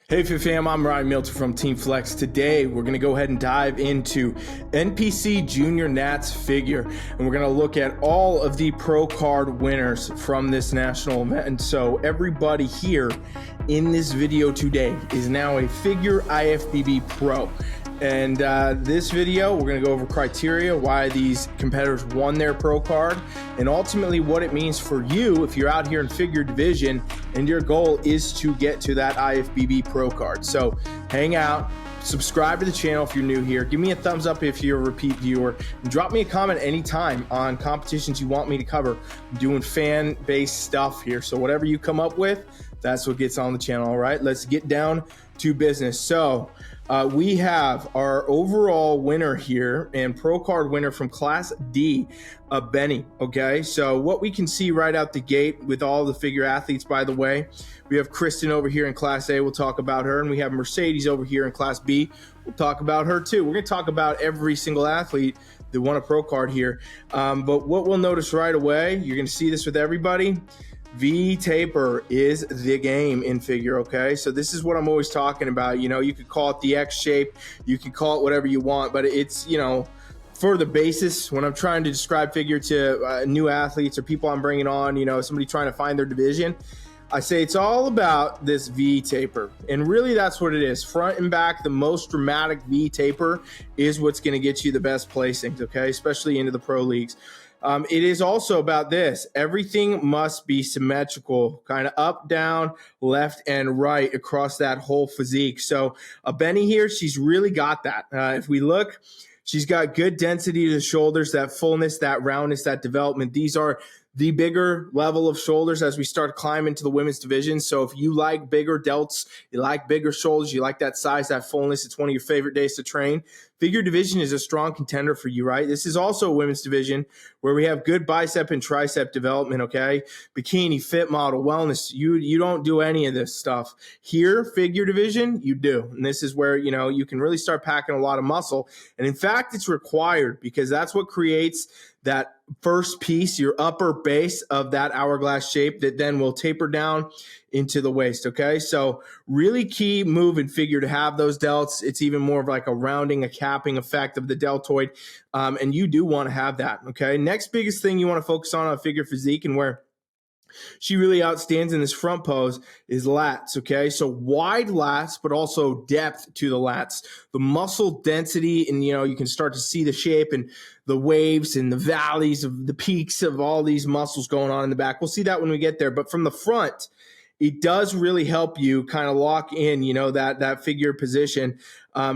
Hey fam, I'm Ryan Milton from Team Flex. Today we're going to go ahead and dive into NPC Junior Nats figure, and we're going to look at all of the pro card winners from this national event. And so everybody here in this video today is now a figure IFBB pro. And this video, we're going to go over criteria, why these competitors won their pro card, and ultimately what it means for you if you're out here in figure division and your goal is to get to that IFBB pro card. So hang out, subscribe to the channel if you're new here, give me a thumbs up if you're a repeat viewer, and drop me a comment anytime on competitions you want me to cover. I'm doing fan-based stuff here, so whatever you come up with, that's what gets on the channel. All right, let's get down to business. So we have our overall winner here and pro card winner from Class D, Abeni. Okay, so what we can see right out the gate with all the figure athletes, by the way, we have Kristen over here in Class A. We'll talk about her, and we have Mercedes over here in Class B. We'll talk about her too. We're going to talk about every single athlete that won a pro card here. But what we'll notice right away, you're going to see this with everybody. V taper is the game in figure, okay? So this is what I'm always talking about. You know, you could call it the X shape, you could call it whatever you want, but it's, you know, for the basis, when I'm trying to describe figure to new athletes or people I'm bringing on, you know, somebody trying to find their division, I say it's all about this V taper. And really that's what it is. Front and back, the most dramatic V taper is what's going to get you the best placings, okay? Especially into the pro leagues. It is also about this. Everything must be symmetrical, kind of up, down, left, and right across that whole physique. So Abeni here, she's really got that. If we look, she's got good density to the shoulders, that fullness, that roundness, that development. These are the bigger level of shoulders as we start climbing to the women's division. So if you like bigger delts, you like bigger shoulders, you like that size, that fullness, it's one of your favorite days to train, figure division is a strong contender for you, right? This is also a women's division where we have good bicep and tricep development, okay? Bikini, fit model, wellness, you don't do any of this stuff. Here, figure division, you do. And this is where, you know, you can really start packing a lot of muscle. And in fact, it's required because that's what creates that first piece, your upper base of that hourglass shape that then will taper down into the waist, okay? So really key move in figure to have those delts. It's even more of like a rounding, a capping effect of the deltoid, and you do want to have that, okay? Next biggest thing you want to focus on figure physique and where she really outstands in this front pose is lats, okay? So wide lats, but also depth to the lats. The muscle density, and, you know, you can start to see the shape and the waves and the valleys of the peaks of all these muscles going on in the back. We'll see that when we get there. But from the front, it does really help you kind of lock in, you know, that figure position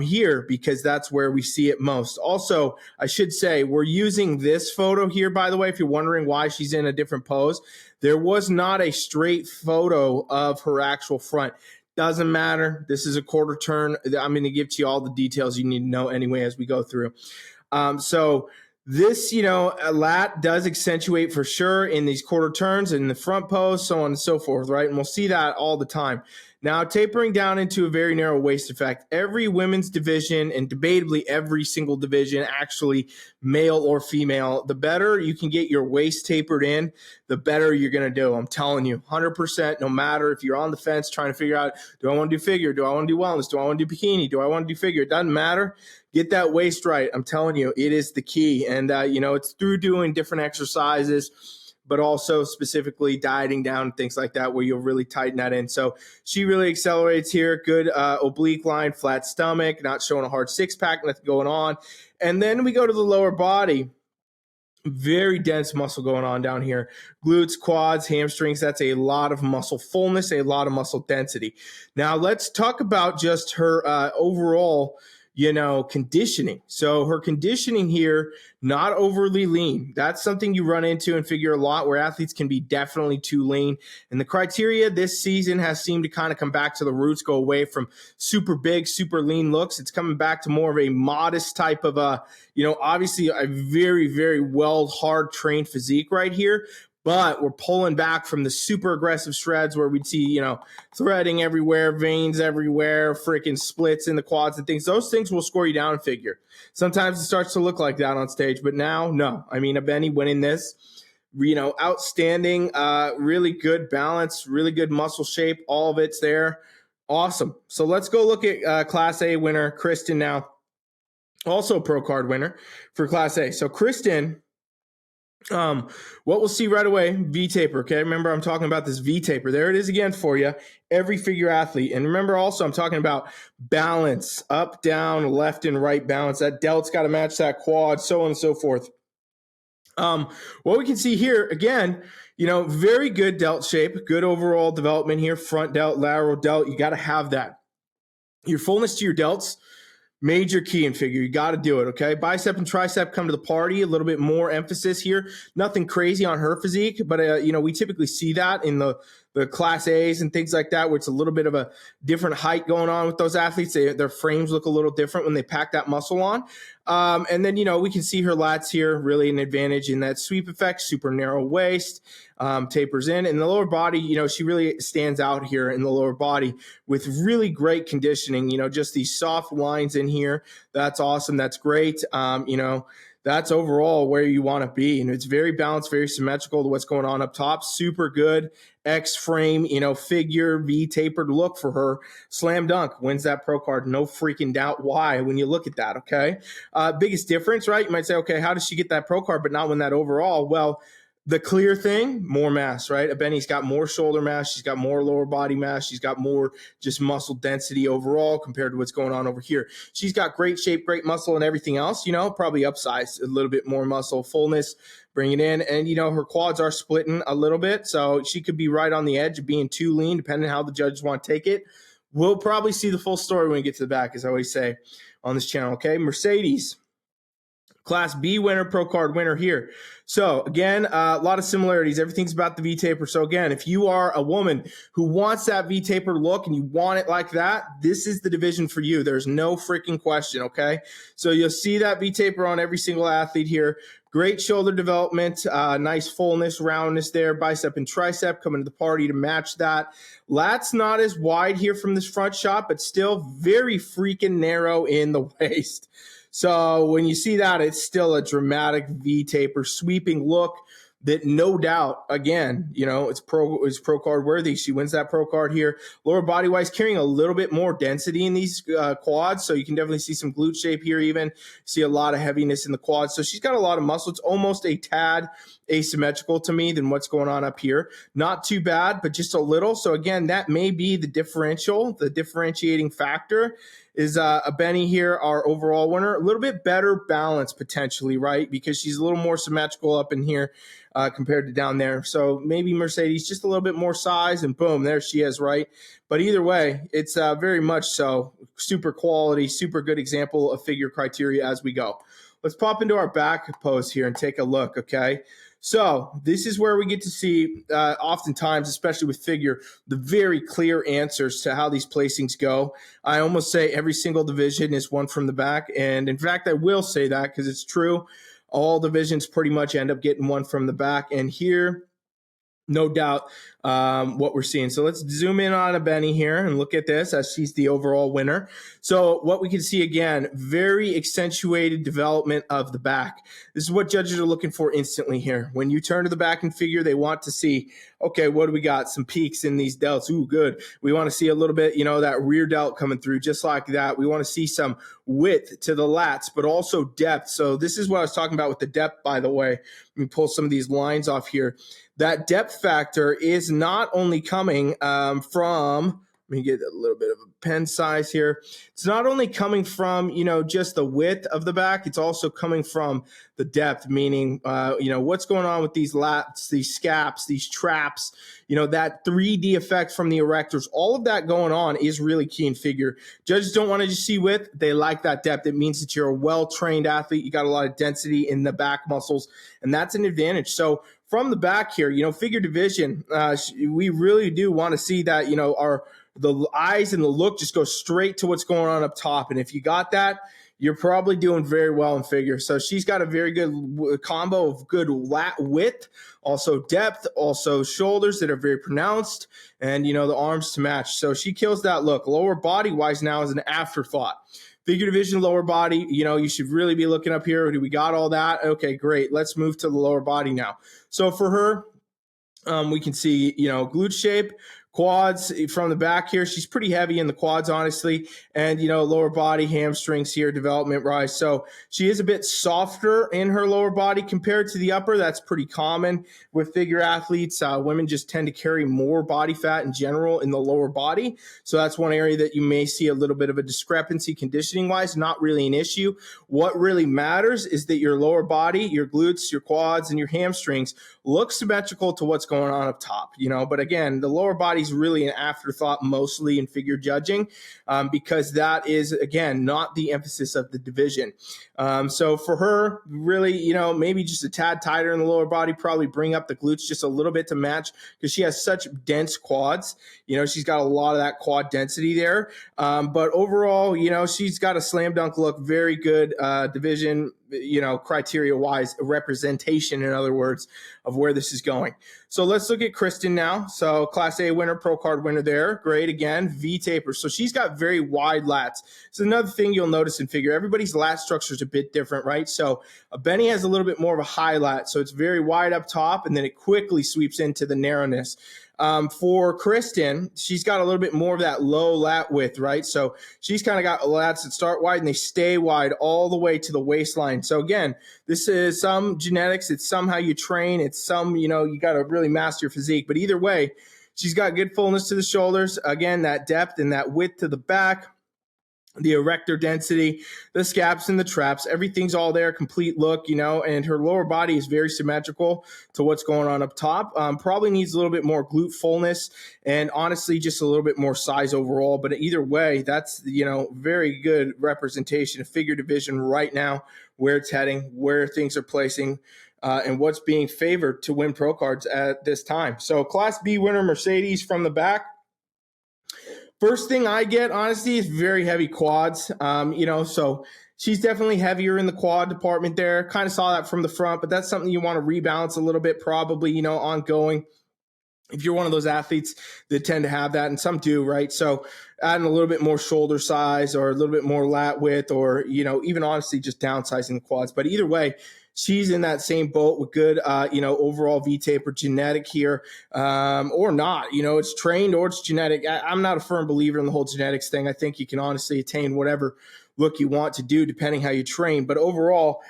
here because that's where we see it most. Also, I should say we're using this photo here, by the way, if you're wondering why she's in a different pose. There was not a straight photo of her actual front. Doesn't matter. This is a quarter turn. I'm going to give to you all the details you need to know anyway as we go through. So this, you know, a lat does accentuate for sure in these quarter turns and the front pose, so on and so forth, right? And we'll see that all the time. Now, tapering down into a very narrow waist effect. Every women's division, and debatably every single division, actually male or female, the better you can get your waist tapered in, the better you're going to do. I'm telling you, 100%, no matter if you're on the fence trying to figure out, do I want to do figure? Do I want to do wellness? Do I want to do bikini? Do I want to do figure? It doesn't matter. Get that waist right. I'm telling you, it is the key. And, you know, it's through doing different exercises, but also specifically dieting down, things like that, where you'll really tighten that in. So she really accelerates here. Good oblique line, flat stomach, not showing a hard six-pack, nothing going on. And then we go to the lower body. Very dense muscle going on down here. Glutes, quads, hamstrings, that's a lot of muscle fullness, a lot of muscle density. Now let's talk about just her overall, you know, conditioning. So her conditioning here, not overly lean. That's something you run into and figure a lot where athletes can be definitely too lean. And the criteria this season has seemed to kind of come back to the roots, go away from super big, super lean looks. It's coming back to more of a modest type of you know, obviously a very, very well, hard trained physique right here. But we're pulling back from the super aggressive shreds where we'd see, you know, threading everywhere, veins everywhere, freaking splits in the quads and things. Those things will score you down in figure. Sometimes it starts to look like that on stage, but now, no. I mean, Abeni winning this, you know, outstanding, really good balance, really good muscle shape. All of it's there. Awesome. So let's go look at Class A winner, Kristen now. Also pro card winner for Class A. So Kristen, what we'll see right away, V-taper, okay? Remember, I'm talking about this V-taper. There it is again for you, every figure athlete. And remember also, I'm talking about balance, up, down, left, and right balance. That delt's got to match that quad, so on and so forth. What we can see here, again, very good delt shape, good overall development here, front delt, lateral delt. You got to have that. Your fullness to your delts, major key in figure. You got to do it, okay? Bicep and tricep come to the party. A little bit more emphasis here. Nothing crazy on her physique, but, we typically see that in the Class A's and things like that, where it's a little bit of a different height going on with those athletes. Their frames look a little different when they pack that muscle on. And then, we can see her lats here, really an advantage in that sweep effect, super narrow waist, tapers in. And the lower body, she really stands out here in the lower body with really great conditioning, just these soft lines in here. That's awesome. That's great. That's overall where you want to be. And it's very balanced, very symmetrical to what's going on up top. Super good X frame, figure, V tapered look for her. Slam dunk, wins that pro card. No freaking doubt why when you look at that, okay? Biggest difference, right? You might say, okay, how does she get that pro card but not win that overall? Well, the clear thing, more mass, right? Abeni's got more shoulder mass. She's got more lower body mass. She's got more just muscle density overall compared to what's going on over here. She's got great shape, great muscle, and everything else, probably upsized a little bit more muscle, fullness, bring it in. And, her quads are splitting a little bit, so she could be right on the edge of being too lean, depending on how the judges want to take it. We'll probably see the full story when we get to the back, as I always say on this channel, okay? Mercedes. Class B winner, pro card winner here. So again, a lot of similarities. Everything's about the V-taper. So again, if you are a woman who wants that V-taper look and you want it like that, this is the division for you. There's no freaking question, okay? So you'll see that V-taper on every single athlete here. Great shoulder development, nice fullness, roundness there, bicep and tricep coming to the party to match that. Lats not as wide here from this front shot, but still very freaking narrow in the waist. So when you see that, it's still a dramatic V-taper sweeping look that no doubt, again, it's pro card worthy. She wins that pro card here. Lower body wise, carrying a little bit more density in these quads. So you can definitely see some glute shape here even. See a lot of heaviness in the quads. So she's got a lot of muscle. It's almost a tad asymmetrical to me than what's going on up here. Not too bad, but just a little. So again, that may be the differentiating factor. Is Abeni here, our overall winner. A little bit better balance potentially, right? Because she's a little more symmetrical up in here compared to down there. So maybe Mercedes just a little bit more size and boom, there she is, right? But either way, it's very much so super quality, super good example of figure criteria as we go. Let's pop into our back pose here and take a look, okay? So this is where we get to see oftentimes, especially with figure, the very clear answers to how these placings go. I almost say every single division is one from the back. And in fact, I will say that because it's true. All divisions pretty much end up getting one from the back. And here, no doubt what we're seeing. So let's zoom in on Abeni here and look at this as she's the overall winner. So what we can see again, very accentuated development of the back. This is what judges are looking for instantly here. When you turn to the back and figure, they want to see, okay, what do we got? Some peaks in these delts. Ooh, good. We want to see a little bit, that rear delt coming through just like that. We want to see some width to the lats, but also depth. So this is what I was talking about with the depth, by the way. Let me pull some of these lines off here. That depth factor is not only coming from, let me get a little bit of a pen size here. It's not only coming from, just the width of the back. It's also coming from the depth, meaning, what's going on with these lats, these scaps, these traps, that 3D effect from the erectors. All of that going on is really key in figure. Judges don't want to just see width. They like that depth. It means that you're a well-trained athlete. You got a lot of density in the back muscles, and that's an advantage. So from the back here, figure division, we really do want to see that, the eyes and the look just go straight to what's going on up top. And if you got that, you're probably doing very well in figure. So she's got a very good combo of good lat width, also depth, also shoulders that are very pronounced, and, the arms to match. So she kills that look. Lower body wise now is an afterthought. Figure division, lower body, you should really be looking up here. Do we got all that? Okay, great. Let's move to the lower body now. So for her, we can see, glute shape, Quads from the back here, she's pretty heavy in the quads, honestly, and lower body, hamstrings here, development rise. So she is a bit softer in her lower body compared to the upper. That's pretty common with figure athletes. Women just tend to carry more body fat in general in the lower body. So that's one area that you may see a little bit of a discrepancy conditioning wise. Not really an issue. What really matters is that your lower body, your glutes, your quads, and your hamstrings look symmetrical to what's going on up top, but again, the lower body is really an afterthought mostly in figure judging, because that is, again, not the emphasis of the division. So for her, really, maybe just a tad tighter in the lower body, probably bring up the glutes just a little bit to match, because she has such dense quads. She's got a lot of that quad density there. But overall, she's got a slam dunk look, very good division, criteria wise, representation, in other words, of where this is going. So let's look at Kristen now. So Class A winner, pro card winner there. Great. Again, V taper. So she's got very wide lats. So another thing you'll notice in figure, everybody's lat structure is a bit different, right? So Abeni has a little bit more of a high lat. So it's very wide up top, and then it quickly sweeps into the narrowness. For Kristen, she's got a little bit more of that low lat width, right? So she's kind of got lats that start wide and they stay wide all the way to the waistline. So again, this is some genetics. It's some how you train. It's some, you got to really master your physique. But either way, she's got good fullness to the shoulders. Again, that depth and that width to the back. The erector density, the scaps and the traps, everything's all there, complete look, and her lower body is very symmetrical to what's going on up top. Probably needs a little bit more glute fullness and honestly just a little bit more size overall. But either way, that's, very good representation of figure division right now, where it's heading, where things are placing, and what's being favored to win pro cards at this time. So Class B winner, Mercedes from the back. First thing I get, honestly, is very heavy quads. So she's definitely heavier in the quad department there. Kind of saw that from the front, but that's something you want to rebalance a little bit, probably, ongoing. If you're one of those athletes that tend to have that, and some do, right? So adding a little bit more shoulder size or a little bit more lat width, or, even honestly just downsizing the quads. But either way, she's in that same boat with good, overall V-taper genetic here, or not. It's trained or it's genetic. I'm not a firm believer in the whole genetics thing. I think you can honestly attain whatever look you want to do depending how you train. But overall,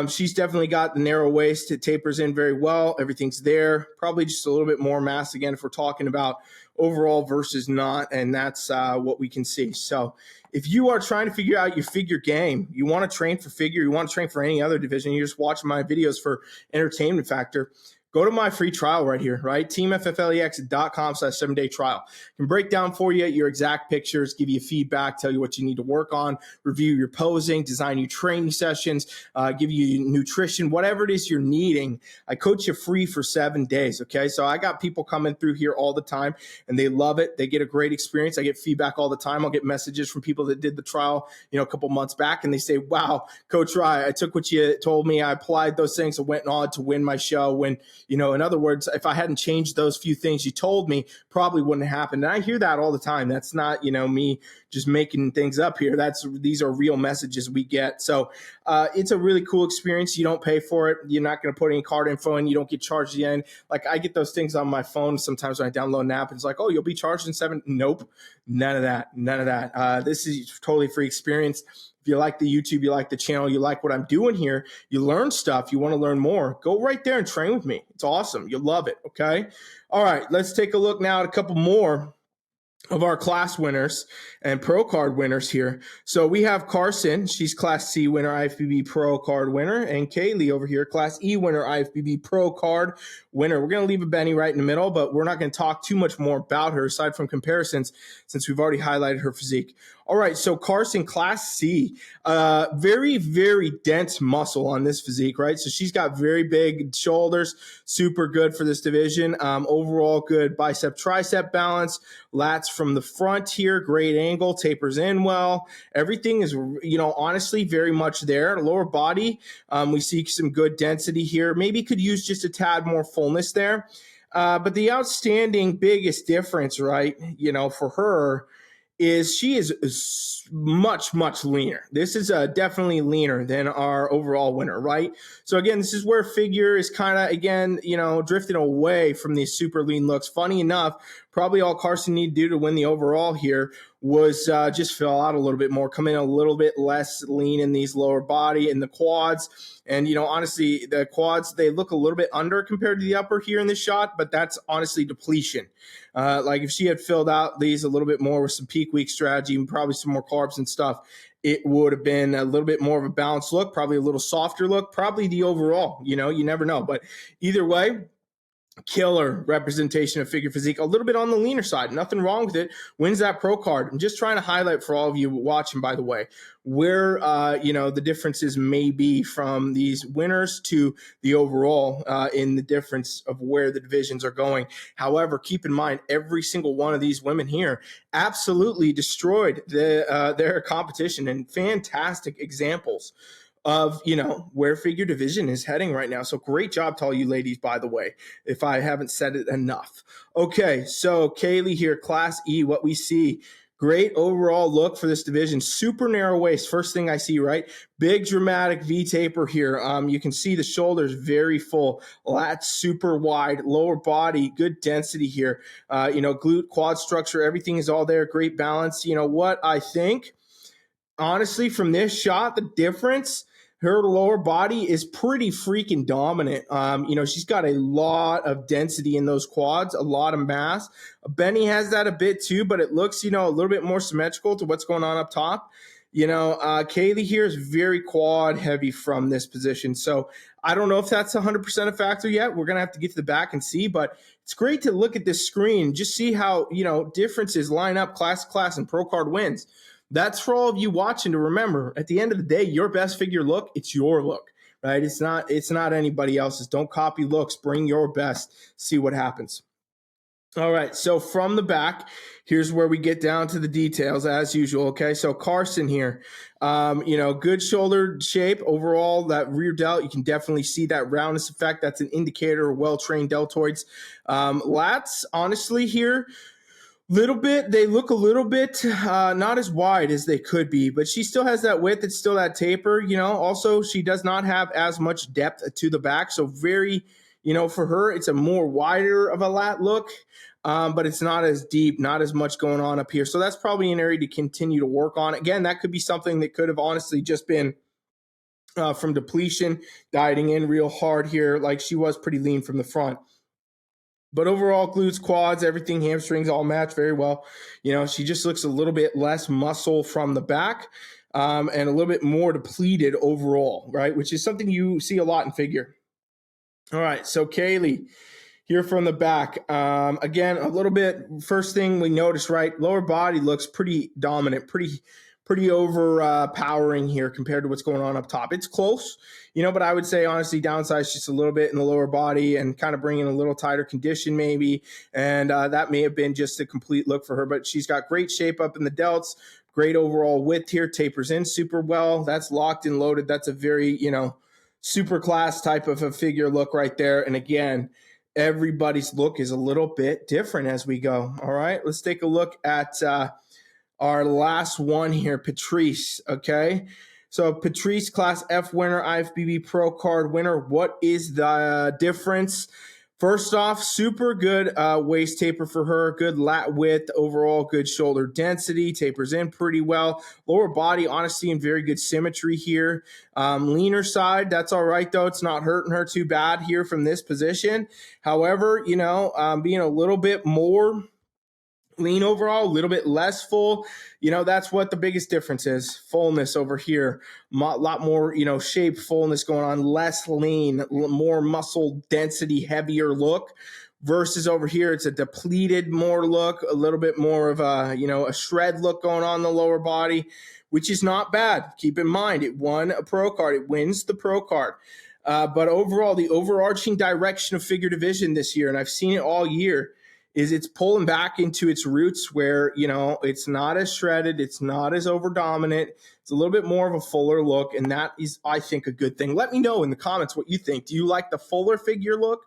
she's definitely got the narrow waist. It tapers in very well. Everything's there. Probably just a little bit more mass again if we're talking about overall versus not, and that's what we can see. So if you are trying to figure out your figure game, you want to train for figure, you want to train for any other division, you're just watching my videos for entertainment factor, go to my free trial right here, right? teamfflex.com/7-day trial. I can break down for you your exact pictures, give you feedback, tell you what you need to work on, review your posing, design your training sessions, give you nutrition, whatever it is you're needing. I coach you free for 7 days, okay? So I got people coming through here all the time, and they love it. They get a great experience. I get feedback all the time. I'll get messages from people that did the trial, a couple months back, and they say, wow, Coach Rye, I took what you told me. I applied those things. I went on to win my show. When in other words, if I hadn't changed those few things you told me, probably wouldn't have happened. And I hear that all the time. That's not, me just making things up here. These are real messages we get. So it's a really cool experience. You don't pay for it. You're not going to put any card info in. You don't get charged at the end. Like I get those things on my phone sometimes when I download an app. It's like, oh, you'll be charged in 7. Nope. None of that. This is totally free experience. If you like the YouTube, you like the channel, you like what I'm doing here, you learn stuff, you want to learn more, go right there and train with me. It's awesome. You'll love it. Okay. All right. Let's take a look now at a couple more of our class winners and pro card winners here. So we have Carson, she's Class C winner, IFBB pro card winner, and Kaylee over here, Class E winner, IFBB pro card winner. We're going to leave Abeni right in the middle, but we're not going to talk too much more about her aside from comparisons since we've already highlighted her physique. All right, so Carson, Class C, very, very dense muscle on this physique, right? So she's got very big shoulders, super good for this division. Overall, good bicep, tricep balance, lats from the front here, great angle, tapers in well. Everything is, honestly, very much there. Lower body, we see some good density here. Maybe could use just a tad more fullness there. But the outstanding biggest difference, right, for her, is she is much, much leaner. This is definitely leaner than our overall winner, right? So again, this is where figure is kind of, again, drifting away from these super lean looks. Funny enough, Probably all Carson needed to do to win the overall here was just fill out a little bit more, come in a little bit less lean in these lower body and the quads. And, honestly, the quads, they look a little bit under compared to the upper here in this shot, but that's honestly depletion. Like if she had filled out these a little bit more with some peak week strategy and probably some more carbs and stuff, it would have been a little bit more of a balanced look, probably a little softer look, probably the overall, you never know. But either way, killer representation of figure physique, a little bit on the leaner side, nothing wrong with it, wins that pro card. I'm just trying to highlight for all of you watching, by the way, where the differences may be from these winners to the overall in the difference of where the divisions are going. However, keep in mind, every single one of these women here absolutely destroyed their competition, and fantastic examples of, where figure division is heading right now. So great job to all you ladies, by the way, if I haven't said it enough. Okay, so Kaylee here, Class E, what we see. Great overall look for this division. Super narrow waist. First thing I see, right? Big dramatic V taper here. You can see the shoulders very full. Lats super wide. Lower body, good density here. Glute, quad structure, everything is all there. Great balance. What I think, honestly, from this shot, the difference, her lower body is pretty freaking dominant. She's got a lot of density in those quads, a lot of mass. Abeni has that a bit too, but it looks, a little bit more symmetrical to what's going on up top. Kaylee here is very quad heavy from this position. So I don't know if that's 100% a factor yet. We're going to have to get to the back and see, but it's great to look at this screen, just see how, differences line up class to class and pro card wins. That's for all of you watching to remember. At the end of the day, your best figure look, it's your look, right? It's not anybody else's. Don't copy looks. Bring your best. See what happens. All right, so from the back, here's where we get down to the details as usual, okay? So Carson here, good shoulder shape. Overall, that rear delt, you can definitely see that roundness effect. That's an indicator of well-trained deltoids. Lats, honestly here, they look a little bit not as wide as they could be, but she still has that width. It's still that taper, Also, she does not have as much depth to the back. So very, for her, it's a more wider of a lat look, but it's not as deep, not as much going on up here. So that's probably an area to continue to work on. Again, that could be something that could have honestly just been from depletion, dieting in real hard here. Like she was pretty lean from the front. But overall, glutes, quads, everything, hamstrings all match very well. She just looks a little bit less muscle from the back and a little bit more depleted overall, right? Which is something you see a lot in figure. All right, so Kaylee here from the back. Again, a little bit, first thing we notice, right? Lower body looks pretty dominant, pretty overpowering here compared to what's going on up top. It's close, but I would say honestly downsize just a little bit in the lower body and kind of bring in a little tighter condition maybe. And that may have been just a complete look for her, but she's got great shape up in the delts, great overall width here, tapers in super well. That's locked and loaded. That's a very, super class type of a figure look right there. And again, everybody's look is a little bit different as we go. All right, let's take a look at our last one here, Patrice, okay? So Patrice, Class F winner, IFBB Pro Card winner. What is the difference? First off, super good waist taper for her, good lat width, overall good shoulder density, tapers in pretty well. Lower body, honestly, in very good symmetry here. Leaner side, that's all right, though. It's not hurting her too bad here from this position. However, being a little bit more lean overall, a little bit less full, that's what the biggest difference is. Fullness over here, a lot more, shape, fullness going on, less lean, more muscle density, heavier look, versus over here, it's a depleted more look, a little bit more of a shred look going on in the lower body, which is not bad. Keep in mind, it won a pro card. It wins the pro card. But overall, the overarching direction of figure division this year, and I've seen it all year, is it's pulling back into its roots where, it's not as shredded, it's not as over dominant, it's a little bit more of a fuller look, and that is, I think, a good thing. Let me know in the comments what you think. Do you like the fuller figure look,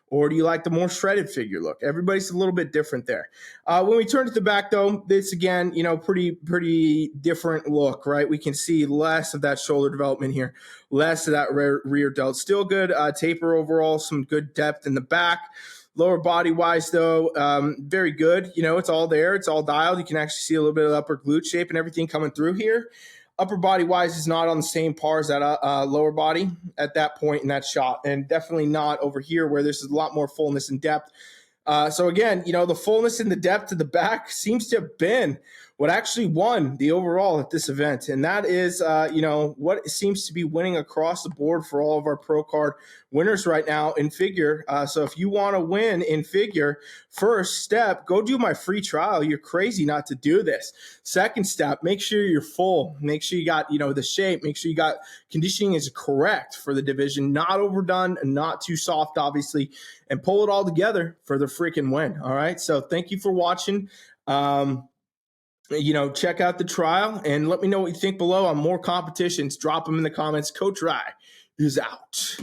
or do you like the more shredded figure look? Everybody's a little bit different there. When we turn to the back, though, this, again, pretty different look, right? We can see less of that shoulder development here, less of that rear delt. Still good taper overall, some good depth in the back. Lower body wise, though, very good. You know, it's all there. It's all dialed. You can actually see a little bit of the upper glute shape and everything coming through here. Upper body wise is not on the same par as that lower body at that point in that shot, and definitely not over here where there's a lot more fullness and depth. So again, you know, the fullness and the depth to the back seems to have been what actually won the overall at this event. And that is, you know, what seems to be winning across the board for all of our pro card winners right now in figure. So if you want to win in figure, first step, go do my free trial. You're crazy not to do this. Second step, make sure you're full. Make sure you got, you know, the shape. Make sure you got conditioning is correct for the division, not overdone and not too soft, obviously, and pull it all together for the freaking win. All right. So thank you for watching. You know, check out the trial and let me know what you think below on more competitions. Drop them in the comments. Coach Rye is out.